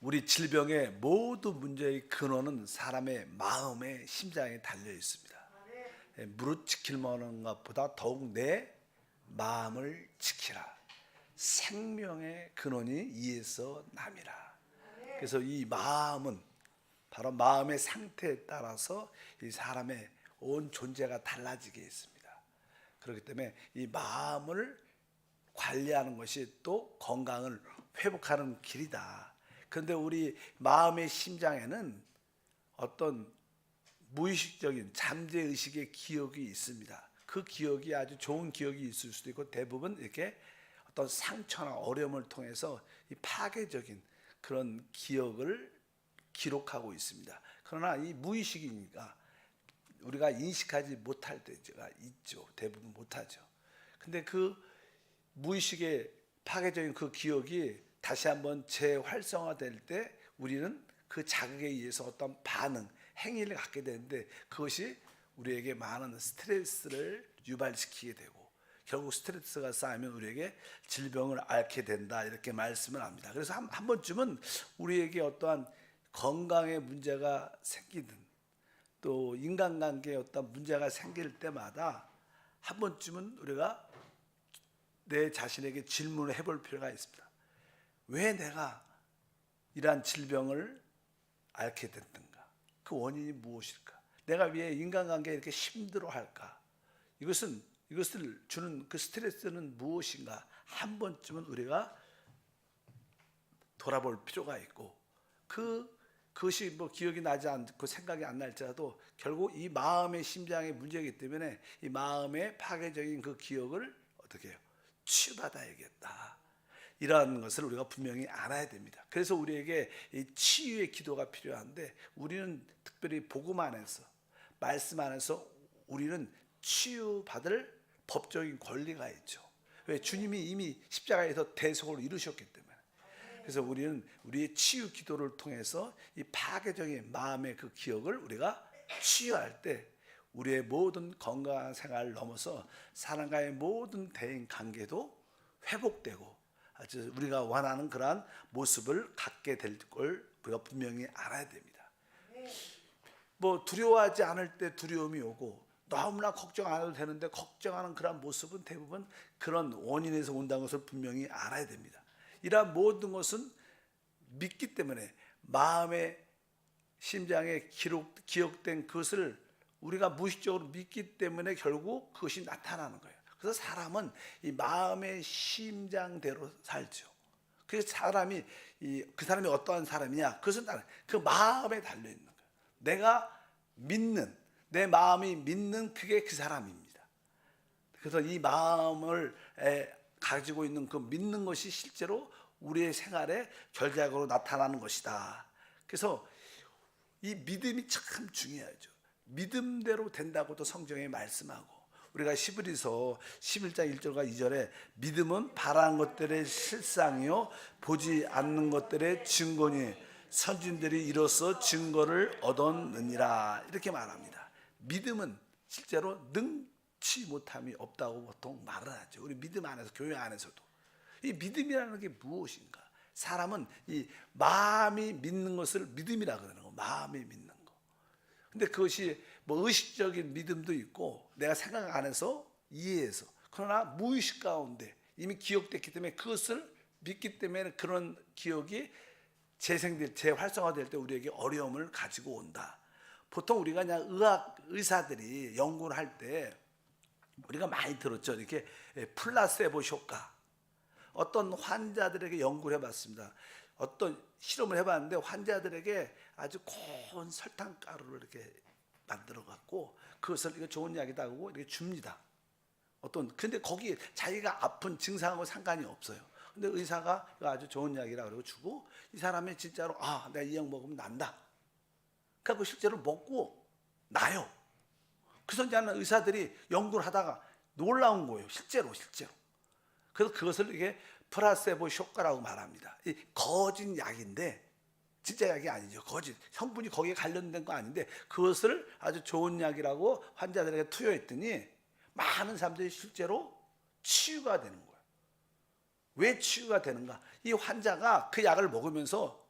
우리 질병의 모든 문제의 근원은 사람의 마음의 심장에 달려 있습니다. 무릇 지킬 만한 것보다 더욱 내 마음을 지키라. 생명의 근원이 이에서 남이라. 그래서 이 마음은 바로 마음의 상태에 따라서 이 사람의 온 존재가 달라지게 있습니다. 그렇기 때문에 이 마음을 관리하는 것이 또 건강을 회복하는 길이다. 그런데 우리 마음의 심장에는 어떤 무의식적인 잠재의식의 기억이 있습니다. 그 기억이 아주 좋은 기억이 있을 수도 있고 대부분 이렇게 어떤 상처나 어려움을 통해서 이 파괴적인 그런 기억을 기록하고 있습니다. 그러나 이 무의식이니까 우리가 인식하지 못할 때가 있죠. 대부분 못하죠. 근데 그 무의식의 파괴적인 그 기억이 다시 한번 재활성화될 때 우리는 그 자극에 의해서 어떤 반응, 행위를 갖게 되는데 그것이 우리에게 많은 스트레스를 유발시키게 되고 결국 스트레스가 쌓이면 우리에게 질병을 앓게 된다 이렇게 말씀을 합니다. 그래서 한 번쯤은 우리에게 어떠한 건강에 문제가 생기든 또 인간관계에 어떤 문제가 생길 때마다 한 번쯤은 우리가 내 자신에게 질문을 해볼 필요가 있습니다. 왜 내가 이러한 질병을 앓게 됐던가? 그 원인이 무엇일까? 내가 왜 인간관계에 이렇게 힘들어할까? 이것을 주는 그 스트레스는 무엇인가? 한 번쯤은 우리가 돌아볼 필요가 있고 그것이 뭐 기억이 나지 않고 생각이 안 날지라도 결국 이 마음의 심장의 문제이기 때문에 이 마음의 파괴적인 그 기억을 어떻게 해요? 치유받아야겠다. 이러한 것을 우리가 분명히 알아야 됩니다. 그래서 우리에게 이 치유의 기도가 필요한데 우리는 특별히 복음 안에서 말씀 안에서 우리는 치유받을 법적인 권리가 있죠. 왜? 주님이 이미 십자가에서 대속을 이루셨기 때문에. 그래서 우리는 우리의 치유 기도를 통해서 이 파괴적인 마음의 그 기억을 우리가 치유할 때 우리의 모든 건강한 생활을 넘어서 사람과의 모든 대인 관계도 회복되고 아주 우리가 원하는 그러한 모습을 갖게 될 걸 우리가 분명히 알아야 됩니다. 뭐 두려워하지 않을 때 두려움이 오고 너무나 걱정 안 해도 되는데 걱정하는 그런 모습은 대부분 그런 원인에서 온다는 것을 분명히 알아야 됩니다. 이러한 모든 것은 믿기 때문에 마음의 심장에 기억된 그것을 우리가 무의식적으로 믿기 때문에 결국 그것이 나타나는 거예요. 그래서 사람은 이 마음의 심장대로 살죠. 그래서 그 사람이 어떠한 사람이냐? 그것은 그 마음에 달려 있는 거예요. 내가 믿는 내 마음이 믿는 그게 그 사람입니다. 그래서 이 마음을 가지고 있는 그 믿는 것이 실제로 우리의 생활에 결과적으로 나타나는 것이다. 그래서 이 믿음이 참 중요하죠. 믿음대로 된다고도 성경에 말씀하고 우리가 히브리서 11장 1절과 2절에 믿음은 바라는 것들의 실상이요 보지 않는 것들의 증거니 선진들이 이로써 증거를 얻었느니라 이렇게 말합니다. 믿음은 실제로 능치 못함이 없다고 보통 말을 하죠. 우리 믿음 안에서 교회 안에서도 이 믿음이라는 게 무엇인가? 사람은 이 마음이 믿는 것을 믿음이라 그러는 거. 마음이 믿는 거. 근데 그것이 뭐 의식적인 믿음도 있고 내가 생각 안에서 이해해서 그러나 무의식 가운데 이미 기억됐기 때문에 그것을 믿기 때문에 그런 기억이 재활성화될 때 우리에게 어려움을 가지고 온다. 보통 우리가 그냥 의사들이 연구를 할 때 우리가 많이 들었죠. 이렇게 플라세보 효과. 어떤 환자들에게 연구를 해봤습니다. 어떤 실험을 해봤는데 환자들에게 아주 고운 설탕가루를 이렇게 만들어 갖고 그것을 이거 좋은 약이다 하고 이렇게 줍니다. 근데 거기 자기가 아픈 증상하고 상관이 없어요. 근데 의사가 이거 아주 좋은 약이라 그러고 주고 이 사람이 진짜로 내가 이 약 먹으면 난다. 그래서 실제로 먹고 나요. 그래서 이제 의사들이 연구를 하다가 놀라운 거예요. 실제로. 그래서 그것을 이게 플라세보 효과라고 말합니다. 이 거짓 약인데 진짜 약이 아니죠. 거짓 성분이 거기에 관련된 거 아닌데 그것을 아주 좋은 약이라고 환자들에게 투여했더니 많은 사람들이 실제로 치유가 되는 거예요. 왜 치유가 되는가? 이 환자가 그 약을 먹으면서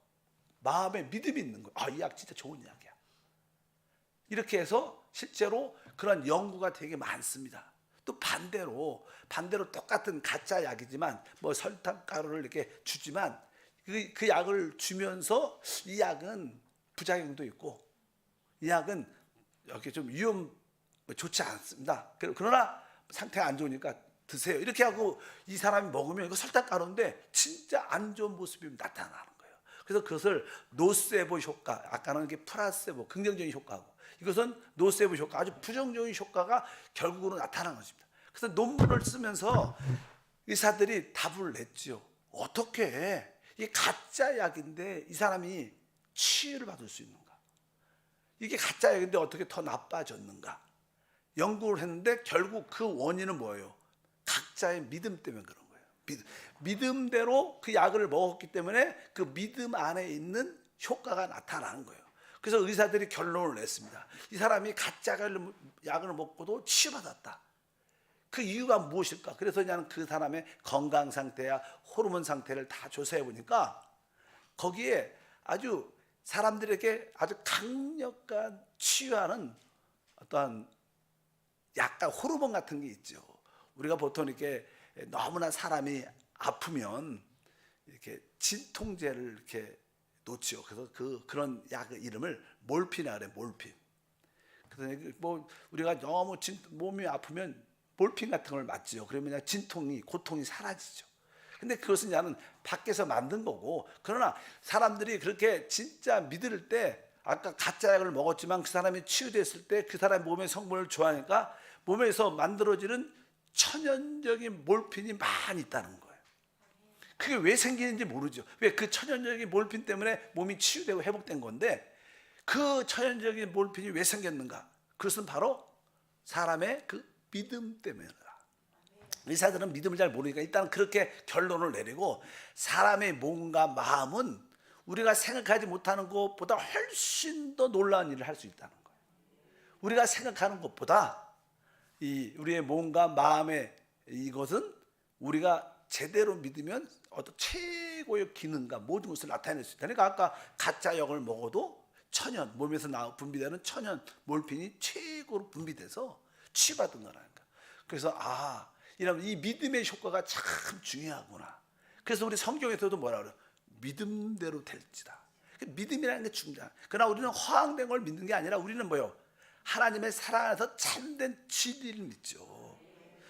마음에 믿음이 있는 거예요. 아, 이 약 진짜 좋은 약이야. 이렇게 해서 실제로 그런 연구가 되게 많습니다. 또 반대로 똑같은 가짜 약이지만 뭐 설탕가루를 이렇게 주지만 그 약을 주면서 이 약은 부작용도 있고 이 약은 이렇게 좀 좋지 않습니다. 그러나 상태가 안 좋으니까 드세요. 이렇게 하고 이 사람이 먹으면 이거 설탕가루인데 진짜 안 좋은 모습이 나타나는 거예요. 그래서 그것을 노세보 효과, 아까는 이게 플라세보 긍정적인 효과고 이것은 노세보 효과, 아주 부정적인 효과가 결국으로 나타나는 것입니다. 그래서 논문을 쓰면서 의사들이 답을 냈죠. 어떻게 이 가짜 약인데 이 사람이 치유를 받을 수 있는가? 이게 가짜 약인데 어떻게 더 나빠졌는가? 연구를 했는데 결국 그 원인은 뭐예요? 각자의 믿음 때문에 그런 거예요. 믿음대로 그 약을 먹었기 때문에 그 믿음 안에 있는 효과가 나타나는 거예요. 그래서 의사들이 결론을 냈습니다. 이 사람이 가짜 약을 먹고도 치유받았다. 그 이유가 무엇일까? 그래서 그냥 그 사람의 건강 상태야 호르몬 상태를 다 조사해 보니까 거기에 아주 사람들에게 아주 강력한 치유하는 어떠한 약간 호르몬 같은 게 있죠. 우리가 보통 이렇게 너무나 사람이 아프면 이렇게 진통제를 이렇게 놓죠. 그래서 그런 약 이름을 몰핀이라 그래, 몰핀. 그래서 뭐 우리가 너무 몸이 아프면 몰핀 같은 걸 맞죠. 그러면 그냥 진통이, 고통이 사라지죠. 근데 그것은 나는 밖에서 만든 거고, 그러나 사람들이 그렇게 진짜 믿을 때 아까 가짜 약을 먹었지만 그 사람이 치유됐을 때 그 사람 몸의 성분을 좋아하니까 몸에서 만들어지는 천연적인 몰핀이 많이 있다는 거예요. 그게 왜 생기는지 모르죠. 왜 그 천연적인 몰핀 때문에 몸이 치유되고 회복된 건데 그 천연적인 몰핀이 왜 생겼는가? 그것은 바로 사람의 그 믿음 때문이다. 의사들은 믿음을 잘 모르니까 일단 그렇게 결론을 내리고 사람의 몸과 마음은 우리가 생각하지 못하는 것보다 훨씬 더 놀라운 일을 할 수 있다는 거예요. 우리가 생각하는 것보다 우리의 몸과 마음의 이것은 우리가 제대로 믿으면 어떤 최고의 기능과 모든 것을 나타낼 수 있다. 그러니까 아까 가짜 약을 먹어도 몸에서 분비되는 천연 몰핀이 최고로 분비돼서 치유받은 거라니까. 그래서 이런 이 믿음의 효과가 참 중요하구나. 그래서 우리 성경에서도 뭐라 그래요? 믿음대로 될지다. 믿음이라는 게 중요하다. 그러나 우리는 허황된 걸 믿는 게 아니라 우리는 뭐요? 하나님의 사랑 안에서 참된 진리를 믿죠.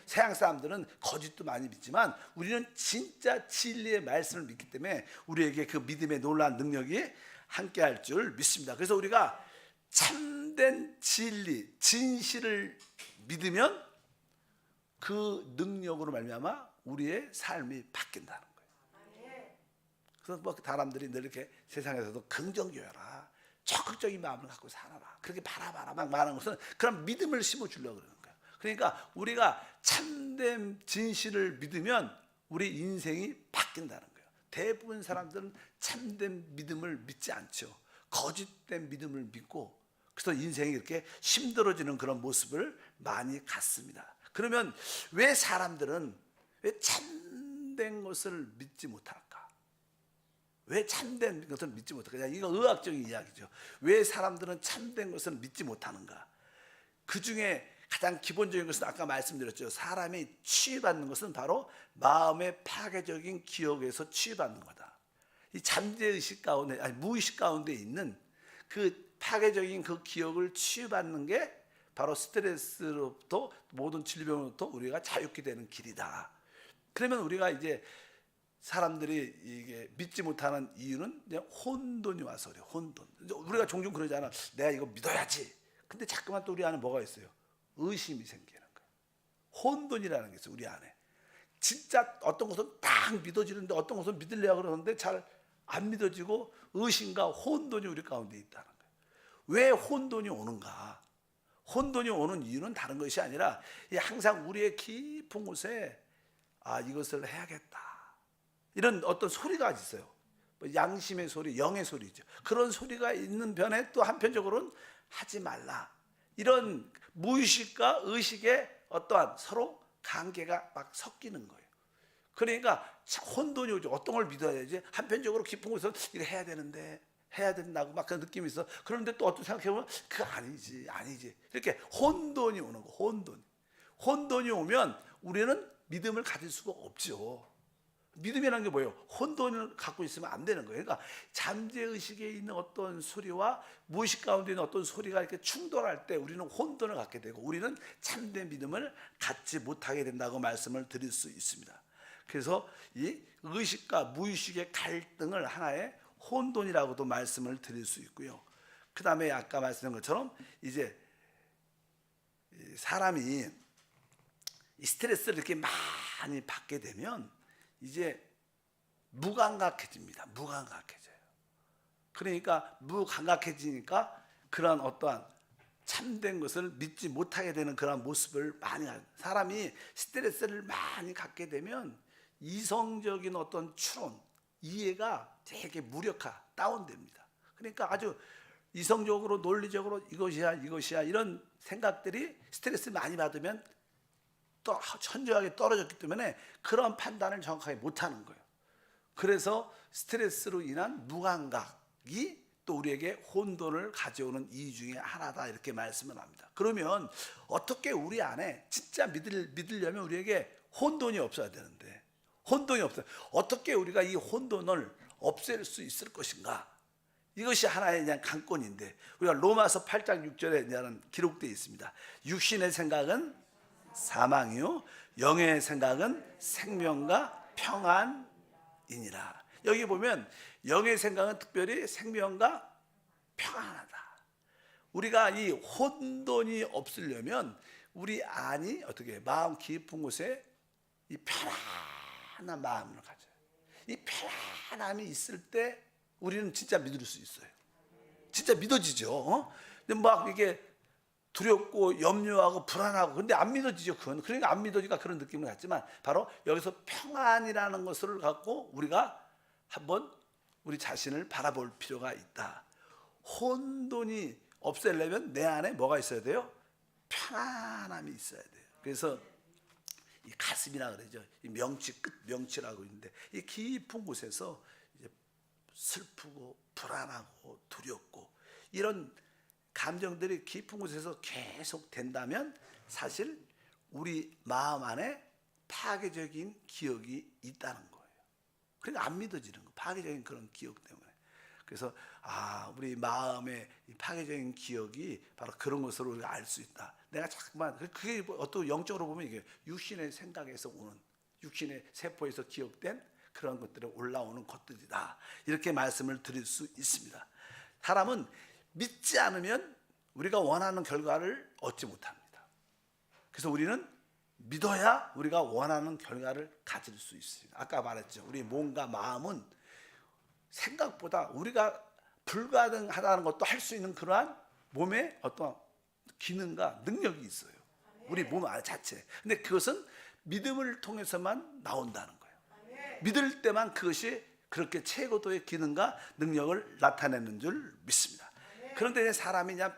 서양 사람들은 거짓도 많이 믿지만 우리는 진짜 진리의 말씀을 믿기 때문에 우리에게 그 믿음의 놀라운 능력이 함께할 줄 믿습니다. 그래서 우리가 참된 진리, 진실을 믿으면 그 능력으로 말미암아 우리의 삶이 바뀐다는 거예요. 그래서 뭐 사람들이 늘 이렇게 세상에서도 긍정적이어라, 적극적인 마음을 갖고 살아라, 그렇게 바라봐라 막 말하는 것은 그런 믿음을 심어주려고 그러는 거예요. 그러니까 우리가 참된 진실을 믿으면 우리 인생이 바뀐다는 거예요. 대부분 사람들은 참된 믿음을 믿지 않죠. 거짓된 믿음을 믿고 그래서 인생이 이렇게 힘들어지는 그런 모습을 많이 갖습니다. 그러면 왜 사람들은 왜 참된 것을 믿지 못할까? 왜 참된 것을 믿지 못할까? 이거 의학적인 이야기죠. 왜 사람들은 참된 것을 믿지 못하는가? 그 중에 가장 기본적인 것은 아까 말씀드렸죠. 사람이 치유받는 것은 바로 마음의 파괴적인 기억에서 치유받는 거다. 이 잠재의식 가운데, 무의식 가운데 있는 그 파괴적인 그 기억을 치유받는 게 바로 스트레스로부터 모든 질병으로부터 우리가 자유케 되는 길이다. 그러면 우리가 이제 사람들이 이게 믿지 못하는 이유는 그냥 혼돈이 와서 그래요. 혼돈. 우리가 종종 그러잖아. 내가 이거 믿어야지. 근데 자꾸만 또 우리 안에 뭐가 있어요? 의심이 생기는 거예요. 혼돈이라는 게 있어요. 우리 안에. 진짜 어떤 것은 딱 믿어지는데 어떤 것은 믿으려고 그러는데 잘 안 믿어지고 의심과 혼돈이 우리 가운데 있다는 거예요. 왜 혼돈이 오는가? 혼돈이 오는 이유는 다른 것이 아니라 항상 우리의 깊은 곳에 이것을 해야겠다. 이런 어떤 소리가 있어요. 양심의 소리, 영의 소리죠. 그런 소리가 있는 편에 또 한편적으로는 하지 말라. 이런 무의식과 의식의 어떠한 서로 관계가 막 섞이는 거예요. 그러니까 혼돈이 오죠. 어떤 걸 믿어야지. 한편적으로 깊은 곳에서 이거 해야 되는데 해야 된다고 막 그런 느낌이 있어. 그런데 또 어떤 생각해보면 그거 아니지 이렇게 혼돈이 오는 거. 혼돈이 오면 우리는 믿음을 가질 수가 없죠. 믿음이라는 게 뭐예요? 혼돈을 갖고 있으면 안 되는 거예요. 그러니까 잠재의식에 있는 어떤 소리와 무의식 가운데 있는 어떤 소리가 이렇게 충돌할 때 우리는 혼돈을 갖게 되고 우리는 참된 믿음을 갖지 못하게 된다고 말씀을 드릴 수 있습니다. 그래서 이 의식과 무의식의 갈등을 하나의 혼돈이라고도 말씀을 드릴 수 있고요. 그 다음에 아까 말씀드린 것처럼 이제 사람이 이 스트레스를 이렇게 많이 받게 되면 이제 무감각해집니다. 무감각해져요. 그러니까 무감각해지니까 그런 어떠한 참된 것을 믿지 못하게 되는 그런 모습을 많이 하죠. 사람이 스트레스를 많이 갖게 되면 이성적인 어떤 추론, 이해가 되게 무력화, 다운됩니다. 그러니까 아주 이성적으로 논리적으로 이것이야 이런 생각들이 스트레스 많이 받으면 또 현저하게 떨어졌기 때문에 그런 판단을 정확하게 못하는 거예요. 그래서 스트레스로 인한 무감각이 또 우리에게 혼돈을 가져오는 이유 중에 하나다 이렇게 말씀을 합니다. 그러면 어떻게 우리 안에 진짜 믿으려면 우리에게 혼돈이 없어야 되는데 혼돈이 없어요. 어떻게 우리가 이 혼돈을 없앨 수 있을 것인가? 이것이 하나의 그냥 관건인데 우리가 로마서 8장 6절에 기록되어 있습니다. 육신의 생각은 사망이요 영의 생각은 생명과 평안이니라. 여기 보면 영의 생각은 특별히 생명과 평안하다. 우리가 이 혼돈이 없으려면 우리 안이 어떻게 마음 깊은 곳에 이 편안한 마음을 가져요. 이 편안함이 있을 때 우리는 진짜 믿을 수 있어요. 진짜 믿어지죠. 근데 막 이게 두렵고 염려하고 불안하고 근데 안 믿어지죠. 그건 그러니까 안 믿어지니까 그런 느낌을 갖지만 바로 여기서 평안이라는 것을 갖고 우리가 한번 우리 자신을 바라볼 필요가 있다. 혼돈이 없애려면 내 안에 뭐가 있어야 돼요? 편안함이 있어야 돼요. 그래서 이 가슴이라 그러죠. 이 명치 끝 명치라고 있는데 이 깊은 곳에서 이제 슬프고 불안하고 두렵고 이런 감정들이 깊은 곳에서 계속 된다면 사실 우리 마음 안에 파괴적인 기억이 있다는 거예요. 그러니까 안 믿어지는 거. 파괴적인 그런 기억 때문에. 그래서 우리 마음의 파괴적인 기억이 바로 그런 것으로 우리가 알 수 있다. 내가 자꾸만 그게 어떤 영적으로 보면 이게 육신의 생각에서 오는 육신의 세포에서 기억된 그런 것들이 올라오는 것들이다. 이렇게 말씀을 드릴 수 있습니다. 사람은 믿지 않으면 우리가 원하는 결과를 얻지 못합니다. 그래서 우리는 믿어야 우리가 원하는 결과를 가질 수 있습니다. 아까 말했죠. 우리 몸과 마음은 생각보다 우리가 불가능하다는 것도 할 수 있는 그러한 몸의 어떤 기능과 능력이 있어요. 우리 몸 자체. 근데 그것은 믿음을 통해서만 나온다는 거예요. 믿을 때만 그것이 그렇게 최고도의 기능과 능력을 나타내는 줄 믿습니다. 그런데 사람이 그냥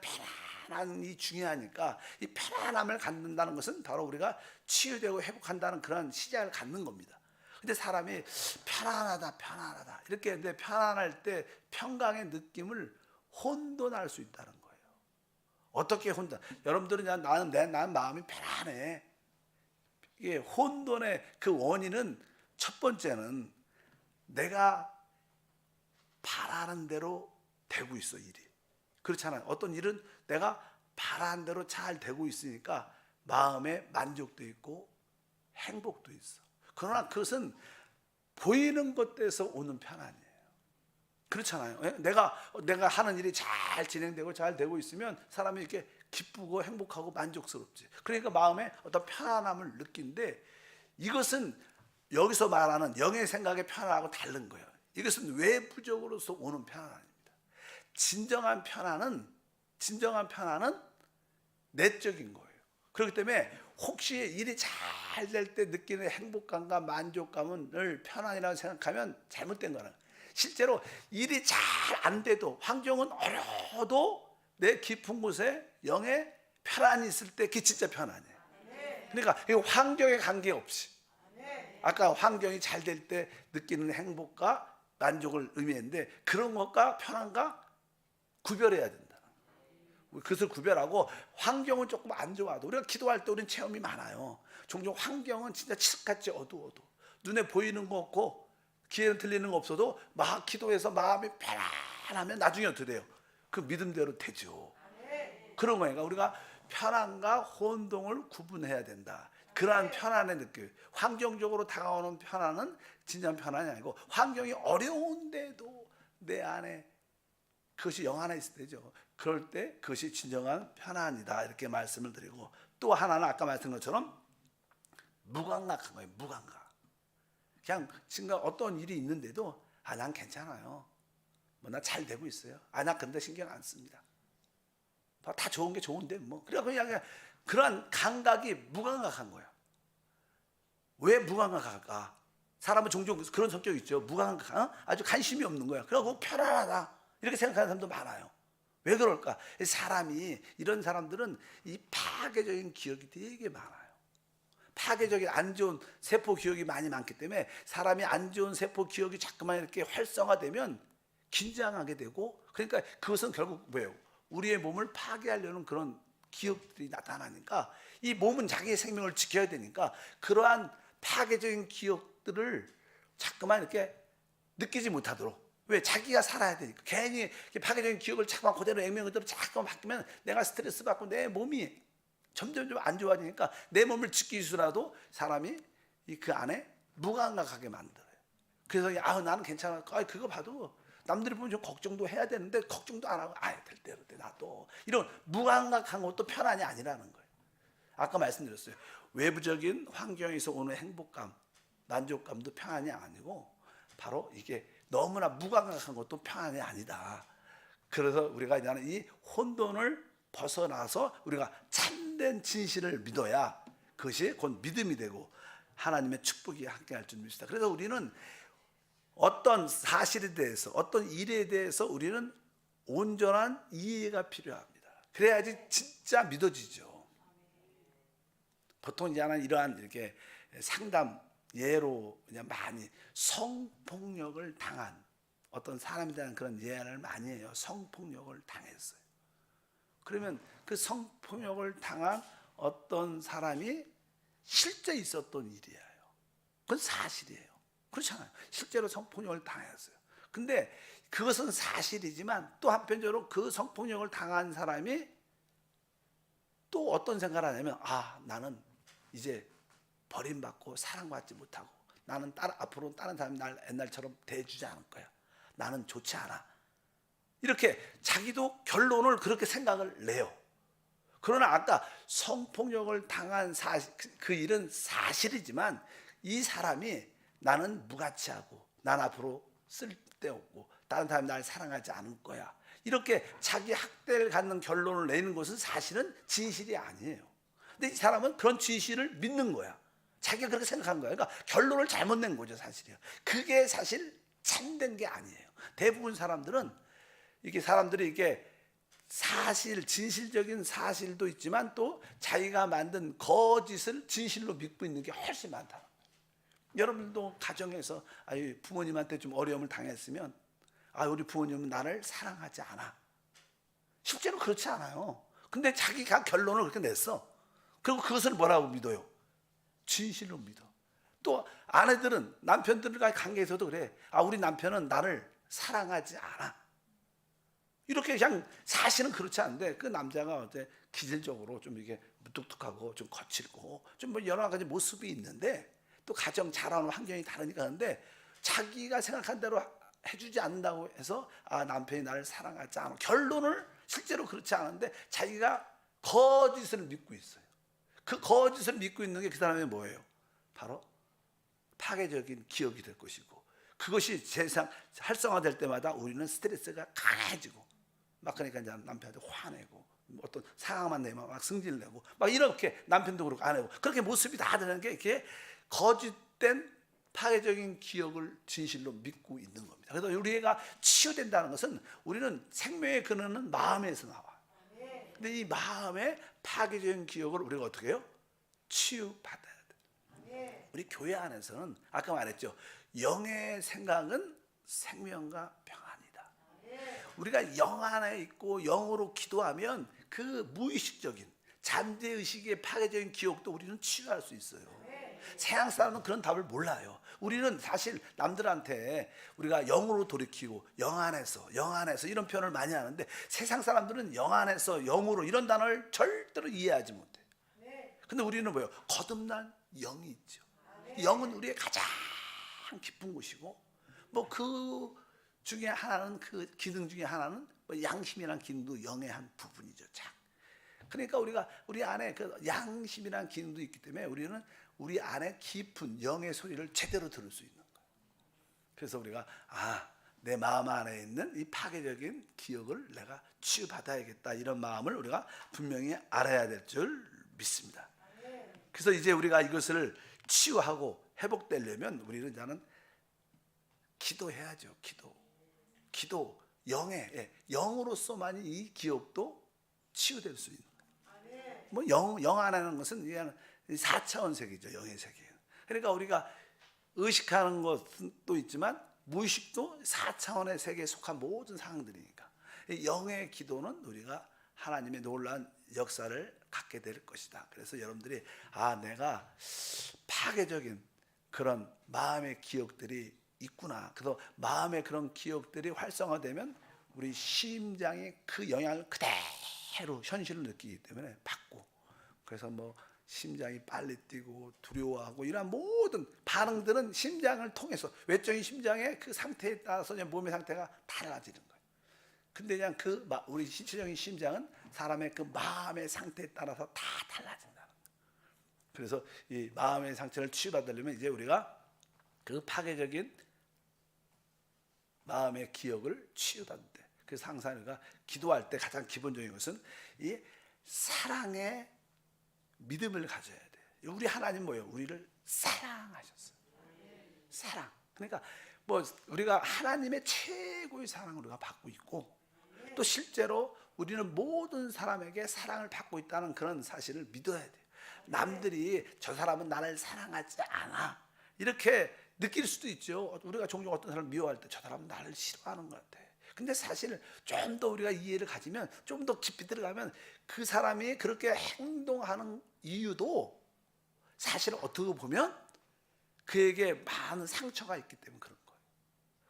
편안함이 중요하니까 이 편안함을 갖는다는 것은 바로 우리가 치유되고 회복한다는 그런 시작을 갖는 겁니다. 근데 사람이 편안하다 이렇게 근데 편안할 때 평강의 느낌을 혼돈할 수 있다는 거예요. 어떻게 혼돈? 여러분들은 그냥 나는 마음이 편안해. 이게 혼돈의 그 원인은 첫 번째는 내가 바라는 대로 되고 있어 일이. 그렇잖아요. 어떤 일은 내가 바라는 대로 잘 되고 있으니까 마음에 만족도 있고 행복도 있어. 그러나 그것은 보이는 것에서 오는 편안이에요. 그렇잖아요. 내가 하는 일이 잘 진행되고 잘 되고 있으면 사람이 이렇게 기쁘고 행복하고 만족스럽지. 그러니까 마음에 어떤 편안함을 느낀데 이것은 여기서 말하는 영의 생각의 편안하고 다른 거예요. 이것은 외부적으로서 오는 편안함입니다. 진정한 편안은 내적인 거예요. 그렇기 때문에 혹시 일이 잘 될 때 느끼는 행복감과 만족감을 편안이라고 생각하면 잘못된 거는 실제로 일이 잘 안 돼도 환경은 어려워도 내 깊은 곳에 영의 편안이 있을 때 그게 진짜 편안이에요. 그러니까 환경에 관계없이 아까 환경이 잘 될 때 느끼는 행복과 만족을 의미했는데 그런 것과 편안과 구별해야 된다. 그것을 구별하고 환경은 조금 안 좋아도 우리가 기도할 때 우리는 체험이 많아요. 종종 환경은 진짜 칠흑같이 어두워도 눈에 보이는 거 없고 귀에는 들리는 거 없어도 막 기도해서 마음이 편안하면 나중에 어떻게 돼요? 그 믿음대로 되죠. 그런 거니까 우리가 편안과 혼동을 구분해야 된다. 그러한 편안의 느낌, 환경적으로 다가오는 편안은 진정 편안이 아니고 환경이 어려운데도 내 안에 그것이 영 안에 있을 때죠. 그럴 때 그것이 진정한 편안이다 이렇게 말씀을 드리고, 또 하나는 아까 말씀드린 것처럼 무감각한 거예요. 무감각. 그냥 지금 어떤 일이 있는데도 난 괜찮아요. 뭐 나 잘 되고 있어요. 나 근데 신경 안 씁니다. 다 좋은 게 좋은데 뭐. 그래 그냥 그런 감각이 무감각한 거야. 왜 무감각할까? 사람은 종종 그런 성격이 있죠. 무감각, 아주 관심이 없는 거야. 그리고 편안하다 이렇게 생각하는 사람도 많아요. 왜 그럴까? 사람이, 이런 사람들은 이 파괴적인 기억이 되게 많아요. 파괴적인 안 좋은 세포 기억이 많기 때문에 사람이 안 좋은 세포 기억이 자꾸만 이렇게 활성화되면 긴장하게 되고, 그러니까 그것은 결국 뭐예요? 우리의 몸을 파괴하려는 그런 기억들이 나타나니까 이 몸은 자기의 생명을 지켜야 되니까 그러한 파괴적인 기억들을 자꾸만 이렇게 느끼지 못하도록, 왜? 자기가 살아야 되니까. 괜히 파괴적인 기억을 자꾸만 그대로 액면 그대로 자꾸만 바뀌면 내가 스트레스 받고 내 몸이 점점 안 좋아지니까 내 몸을 지키기 위해서라도 사람이 그 안에 무감각하게 만들어요. 그래서 나는 괜찮아. 그거 봐도 남들이 보면 좀 걱정도 해야 되는데 걱정도 안 하고 될 대로 돼 나도, 이런 무감각한 것도 편안이 아니라는 거예요. 아까 말씀드렸어요. 외부적인 환경에서 오는 행복감, 만족감도 편안이 아니고 바로 이게 너무나 무감각한 것도 편안이 아니다. 그래서 우리가 이제는 이 혼돈을 벗어나서 우리가 참된 진실을 믿어야 그것이 곧 믿음이 되고 하나님의 축복이 함께할 줄 믿습니다. 그래서 우리는 어떤 사실에 대해서, 어떤 일에 대해서 우리는 온전한 이해가 필요합니다. 그래야지 진짜 믿어지죠. 보통 이러한 이렇게 상담 예로 그냥 많이 성폭력을 당한 어떤 사람에 대한 그런 예를 많이 해요. 성폭력을 당했어요. 그러면 그 성폭력을 당한 어떤 사람이 실제 있었던 일이에요. 그건 사실이에요. 그렇잖아요. 실제로 성폭력을 당했어요. 근데 그것은 사실이지만 또 한편적으로 그 성폭력을 당한 사람이 또 어떤 생각을 하냐면 나는 이제 버림받고 사랑받지 못하고 나는 앞으로 다른 사람이 날 옛날처럼 대해주지 않을 거야. 나는 좋지 않아. 이렇게 자기도 결론을 그렇게 생각을 내요. 그러나 아까 성폭력을 당한 그 일은 사실이지만 이 사람이 나는 무가치하고 난 앞으로 쓸데없고 다른 사람이 날 사랑하지 않을 거야. 이렇게 자기 학대를 갖는 결론을 내는 것은 사실은 진실이 아니에요. 근데 이 사람은 그런 진실을 믿는 거야. 자기가 그렇게 생각한 거야. 그러니까 결론을 잘못 낸 거죠, 사실이요. 그게 사실 참된 게 아니에요. 대부분 사람들은 사람들이 사실, 진실적인 사실도 있지만 또 자기가 만든 거짓을 진실로 믿고 있는 게 훨씬 많다. 여러분도 가정에서 부모님한테 좀 어려움을 당했으면 우리 부모님은 나를 사랑하지 않아. 실제로 그렇지 않아요. 근데 자기가 결론을 그렇게 냈어. 그리고 그것을 뭐라고 믿어요? 진실로 믿어. 또 아내들은 남편들과 관계에서도 그래. 우리 남편은 나를 사랑하지 않아. 이렇게 그냥 사실은 그렇지 않은데 그 남자가 어때 기질적으로 좀 이게 무뚝뚝하고 좀 거칠고 좀 뭐 여러 가지 모습이 있는데 또 가정 자라는 환경이 다르니까 하는데 자기가 생각한 대로 해주지 않는다고 해서 남편이 나를 사랑하지 않아. 결론을 실제로 그렇지 않은데 자기가 거짓을 믿고 있어요. 그 거짓을 믿고 있는 게 그 사람의 뭐예요? 바로 파괴적인 기억이 될 것이고 그것이 세상 활성화될 때마다 우리는 스트레스가 강해지고 막 그러니까 이제 남편한테 화내고 어떤 상황만 내면 막 승질내고 막 이렇게 남편도 그렇고 아내고 그렇게 모습이 다 되는 게 이렇게 거짓된 파괴적인 기억을 진실로 믿고 있는 겁니다. 그래서 우리가 치유된다는 것은 우리는 생명의 근원은 마음에서 나와요. 근데 이 마음의 파괴적인 기억을 우리가 어떻게 해요? 치유받아야 돼요. 우리 교회 안에서는 아까 말했죠. 영의 생각은 생명과 평안이다. 우리가 영 안에 있고 영으로 기도하면 그 무의식적인 잠재의식의 파괴적인 기억도 우리는 치유할 수 있어요. 세상 사람은 그런 답을 몰라요. 우리는 사실 남들한테 우리가 영으로 돌이키고 영 안에서 이런 표현을 많이 하는데 세상 사람들은 영 안에서 영으로 이런 단어를 절대로 이해하지 못해요. 근데 우리는 뭐예요? 거듭난 영이 있죠. 영은 우리의 가장 깊은 곳이고 뭐 그 중에 하나는 그 기능 중에 하나는 뭐 양심이란 기능도 영의 한 부분이죠. 그러니까 우리가 우리 안에 그 양심이란 기능도 있기 때문에 우리는 우리 안에 깊은 영의 소리를 제대로 들을 수 있는 거예요. 그래서 우리가 내 마음 안에 있는 이 파괴적인 기억을 내가 치유받아야겠다 이런 마음을 우리가 분명히 알아야 될 줄 믿습니다. 그래서 이제 우리가 이것을 치유하고 회복되려면 우리는 이제는 기도해야죠. 기도 영으로서만이 이 기억도 치유될 수 있는 거예요. 뭐 영 안에는 것은 그냥 4차원 세계죠. 영의 세계. 그러니까 우리가 의식하는 것도 있지만 무의식도 4차원의 세계에 속한 모든 상황들이니까 영의 기도는 우리가 하나님의 놀라운 역사를 갖게 될 것이다. 그래서 여러분들이 내가 파괴적인 그런 마음의 기억들이 있구나. 그래서 마음의 그런 기억들이 활성화되면 우리 심장이 그 영향을 그대로 현실을 느끼기 때문에 받고 그래서 뭐 심장이 빨리 뛰고 두려워하고 이런 모든 반응들은 심장을 통해서 외적인 심장의 그 상태에 따라서 몸의 상태가 달라지는 거예요. 근데 그냥 우리 신체적인 심장은 사람의 그 마음의 상태에 따라서 다 달라진다는 거예요. 그래서 이 마음의 상처를 치유받으려면 이제 우리가 그 파괴적인 마음의 기억을 치유받는데 그래서 항상 우리가 기도할 때 가장 기본적인 것은 이 사랑의 믿음을 가져야 돼요. 우리 하나님 뭐예요? 우리를 사랑하셨어요. 사랑. 그러니까 뭐 우리가 하나님의 최고의 사랑을 우리가 받고 있고 또 실제로 우리는 모든 사람에게 사랑을 받고 있다는 그런 사실을 믿어야 돼요. 남들이 저 사람은 나를 사랑하지 않아 이렇게 느낄 수도 있죠. 우리가 종종 어떤 사람을 미워할 때 저 사람은 나를 싫어하는 것 같아. 근데 사실 좀 더 우리가 이해를 가지면 좀 더 깊이 들어가면 그 사람이 그렇게 행동하는 이유도 사실 어떻게 보면 그에게 많은 상처가 있기 때문에 그런 거예요.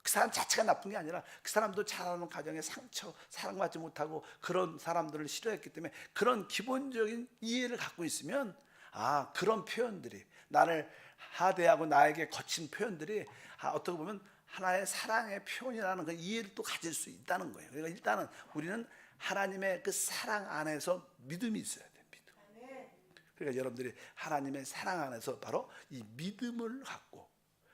그 사람 자체가 나쁜 게 아니라 그 사람도 자라는 과정에 상처, 사랑받지 못하고 그런 사람들을 싫어했기 때문에 그런 기본적인 이해를 갖고 있으면 그런 표현들이 나를 하대하고 나에게 거친 표현들이 어떻게 보면 하나의 사랑의 표현이라는 그 이해를 또 가질 수 있다는 거예요. 그러니까 일단은 우리는 하나님의 그 사랑 안에서 믿음이 있어야 돼요. 믿음. 그러니까 여러분들이 하나님의 사랑 안에서 바로 이 믿음을 갖고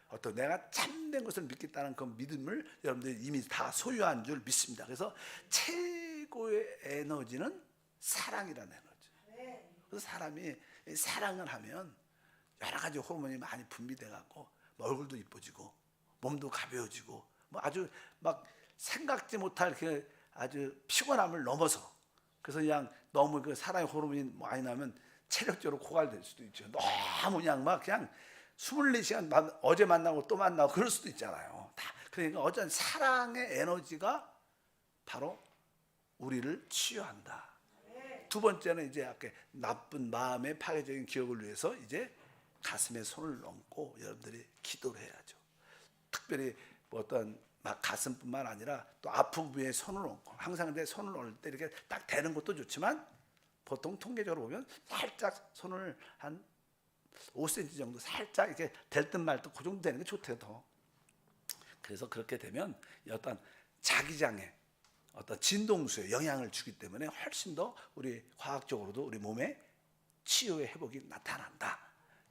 어떤 내가 참된 것을 믿겠다는 그 믿음을 여러분들이 이미 다 소유한 줄 믿습니다. 그래서 최고의 에너지는 사랑이라는 에너지. 그래서 사람이 사랑을 하면 여러 가지 호르몬이 많이 분비돼 갖고 얼굴도 이뻐지고 몸도 가벼워지고 뭐 아주 막 생각지 못할 그 아주 피곤함을 넘어서 그래서 그냥 너무 그 사랑의 호르몬이 많이 나면 체력적으로 고갈될 수도 있죠. 너무 그냥 24시간 어제 만나고 또 만나고 그럴 수도 있잖아요. 그러니까 어떤 사랑의 에너지가 바로 우리를 치유한다. 두 번째는 이제 아까 나쁜 마음의 파괴적인 기억을 위해서 이제 가슴에 손을 얹고 여러분들이 기도를 해야죠. 특별히 뭐 어떤 막 가슴뿐만 아니라 또 아픈 부위에 손을 얹고 항상 근데 손을 얹을 때 이렇게 딱 대는 것도 좋지만 보통 통계적으로 보면 살짝 손을 한 5cm 정도 살짝 이렇게 될 듯 말 듯 그 정도 되는 게 좋대요. 더. 그래서 그렇게 되면 어떤 자기장에 어떤 진동수에 영향을 주기 때문에 훨씬 더 우리 과학적으로도 우리 몸에 치유의 회복이 나타난다.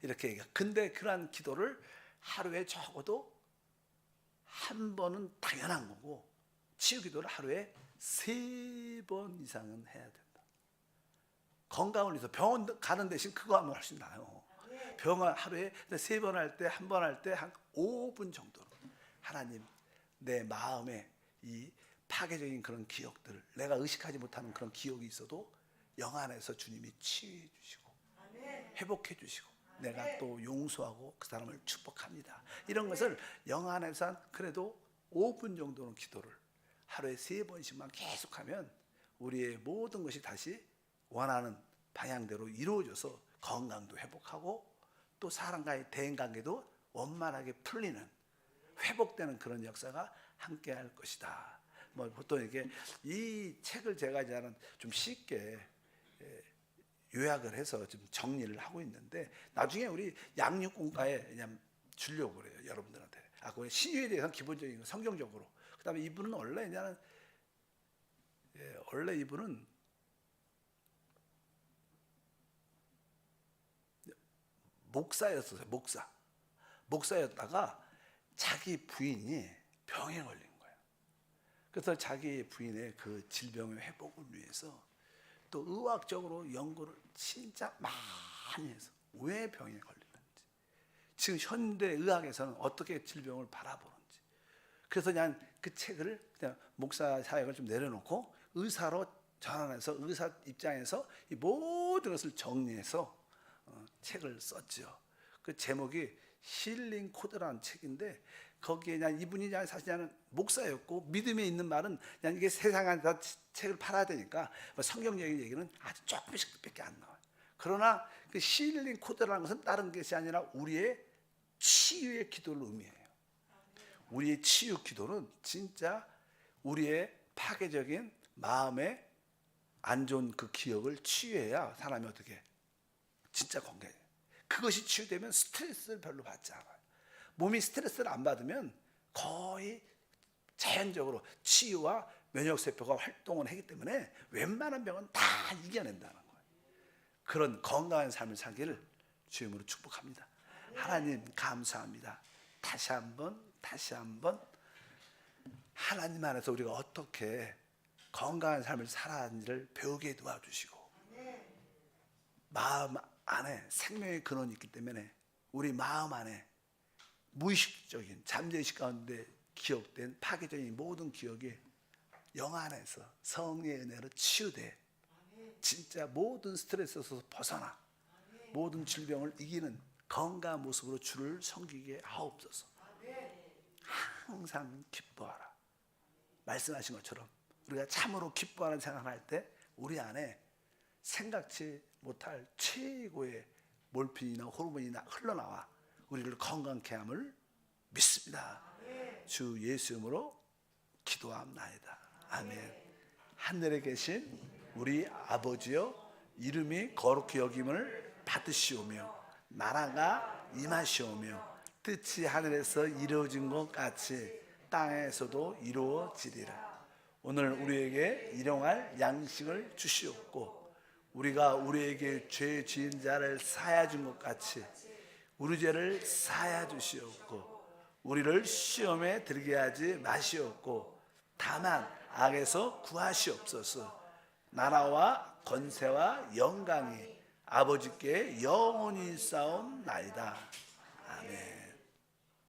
이렇게 얘기해요. 근데 그러한 기도를 하루에 적어도 한 번은 당연한 거고 치유 기도를 하루에 3번 이상은 해야 된다. 건강을 위해서 병원 가는 대신 그거 하면 훨씬 나아요. 병원 하루에 3번 할 때 한 번 할 때 한 5분 정도로 하나님 내 마음에 이 파괴적인 그런 기억들 내가 의식하지 못하는 그런 기억이 있어도 영 안에서 주님이 치유해 주시고 회복해 주시고 내가 또 용서하고 그 사람을 축복합니다. 이런 것을 영 안에서 그래도 5분 정도는 기도를 하루에 3번씩만 계속하면 우리의 모든 것이 다시 원하는 방향대로 이루어져서 건강도 회복하고 또 사람과의 대인관계도 원만하게 풀리는 회복되는 그런 역사가 함께할 것이다. 뭐 보통 이게 이 책을 제가 이제는 좀 쉽게 요약을 해서 좀 정리를 하고 있는데 나중에 우리 양육공과에 그냥 주려고 그래요, 여러분들한테. 그 신유에 대해서는 기본적인 거, 성경적으로. 그다음에 이분은 원래 이분은 목사였어요. 목사였다가 자기 부인이 병에 걸린 거예요. 그래서 자기 부인의 그 질병의 회복을 위해서 또 의학적으로 연구를 진짜 많이 해서 왜 병에 걸리는지, 지금 현대 의학에서는 어떻게 질병을 바라보는지. 그래서 그냥 그 책을 그냥 목사 사역을 좀 내려놓고 의사로 전환해서 의사 입장에서 이 모든 것을 정리해서 책을 썼죠. 그 제목이 힐링 코드라는 책인데 거기에 그냥 이분이 그냥 사실 그냥 목사였고 믿음에 있는 말은 그냥 이게 세상에다 책을 팔아야 되니까 성경적인 얘기는 아주 조금씩밖에 안 나와요. 그러나 그 힐링 코드라는 것은 다른 것이 아니라 우리의 치유의 기도를 의미해요. 우리의 치유 기도는 진짜 우리의 파괴적인 마음의 안 좋은 그 기억을 치유해야 사람이 어떻게 진짜 건강해요. 그것이 치유되면 스트레스를 별로 받지 않아요. 몸이 스트레스를 안 받으면 거의 자연적으로 치유와 면역세포가 활동을 하기 때문에 웬만한 병은 다 이겨낸다는 거예요. 그런 건강한 삶을 살기를 주님으로 축복합니다. 하나님 감사합니다. 다시 한번 하나님 안에서 우리가 어떻게 건강한 삶을 살아야 하는지를 배우게 도와주시고, 마음 안에 생명의 근원이 있기 때문에 우리 마음 안에 무의식적인 잠재의식 가운데 기억된 파괴적인 모든 기억이 영 안에서 성령의 은혜로 치유돼 진짜 모든 스트레스에서 벗어나 모든 질병을 이기는 건강한 모습으로 주를 섬기게 하옵소서. 항상 기뻐하라 말씀하신 것처럼 우리가 참으로 기뻐하는 생각을 할 때 우리 안에 생각지 못할 최고의 몰핀이나 호르몬이나 흘러나와 우리를 건강케 함을 믿습니다. 주 예수 이름으로 기도합나이다. 아멘. 하늘에 계신 우리 아버지여, 이름이 거룩히 여김을 받으시오며 나라가 임하시오며 뜻이 하늘에서 이루어진 것 같이 땅에서도 이루어지리라. 오늘 우리에게 일용할 양식을 주시옵고 우리가 우리에게 죄 지은 자를 사하여 준 것 같이 우리 죄를 사하여 주시옵고 우리를 시험에 들게 하지 마시옵고 다만 악에서 구하시옵소서. 나라와 권세와 영광이 아버지께 영원히 싸움나이다. 아멘.